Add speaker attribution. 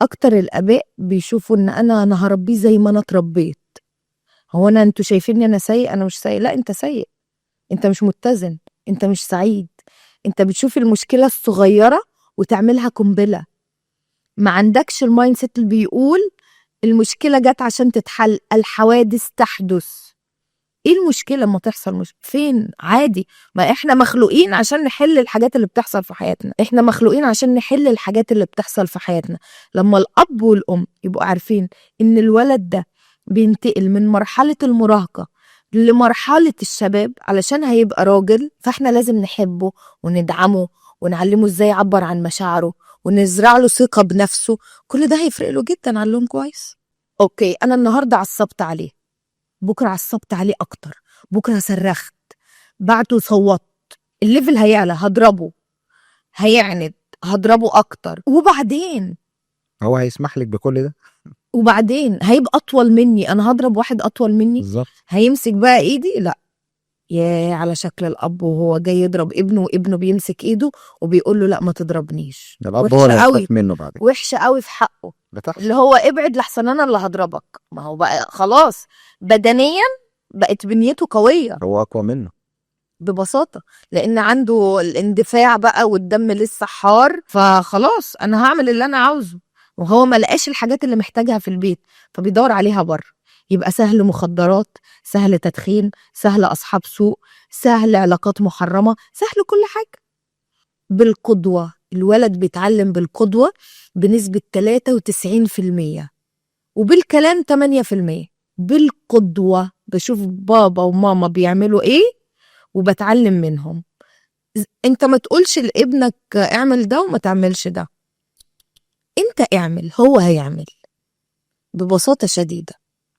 Speaker 1: اكتر الاباء بيشوفوا ان انا هربيه زي ما انا اتربيت. هو انتوا شايفيني انا سيء؟ انا مش سيء. لا، انت سيء، انت مش متزن، انت مش سعيد. انت بتشوف المشكلة الصغيرة وتعملها قنبلة. ما عندكش المايند سيت اللي بيقول المشكلة جت عشان تتحل، الحوادث تحدث. ايه المشكلة لما تحصل؟ مش فين عادي. ما احنا مخلوقين عشان نحل الحاجات اللي بتحصل في حياتنا، احنا مخلوقين عشان نحل الحاجات اللي بتحصل في حياتنا. لما الاب والام يبقوا عارفين ان الولد ده بينتقل من مرحلة المراهقة لمرحلة الشباب علشان هيبقى راجل، فاحنا لازم نحبه وندعمه ونعلمه ازاي يعبر عن مشاعره ونزرع له ثقة بنفسه. كل ده هيفرق له جدا. علمه كويس. اوكي، انا النهاردة عصبت عليه، بكرة عصبت عليه اكتر، بكرة صرخت، بعته صوت، الليفل هيعلى، هضربه، هيعند، هضربه اكتر.
Speaker 2: هو هيسمح لك بكل ده؟
Speaker 1: وبعدين هيبقى اطول مني. انا هضرب واحد اطول مني؟
Speaker 2: بالظبط.
Speaker 1: هيمسك بقى ايدي؟ لا. يا على شكل الاب وهو جاي يضرب ابنه وابنه بيمسك ايده وبيقول له لا ما تضربنيش.
Speaker 2: ده الاب هو
Speaker 1: وحشه
Speaker 2: اللي
Speaker 1: قوي،
Speaker 2: هيخاف منه بعدين.
Speaker 1: وحشه قوي في حقه.
Speaker 2: بتحصل.
Speaker 1: اللي هو ابعد لحسن انا اللي هضربك. ما هو بقى خلاص بدنيا بقت بنيته قويه
Speaker 2: هو اقوى منه
Speaker 1: ببساطه، لان عنده الاندفاع بقى والدم لسه حار، فخلاص انا هعمل اللي انا عاوزه. وهو ما لقاش الحاجات اللي محتاجها في البيت فبيدور عليها بره. يبقى سهل مخدرات، سهل تدخين، سهل اصحاب سوء، سهل علاقات محرمه، سهل كل حاجه. بالقدوه، الولد بيتعلم بالقدوه بنسبه 93%، وبالكلام 8%. بالقدوه، بشوف بابا وماما بيعملوا ايه وبتعلم منهم. انت ما تقولش لابنك اعمل ده وما تعملش ده، انت اعمل، هو هيعمل ببساطة شديدة.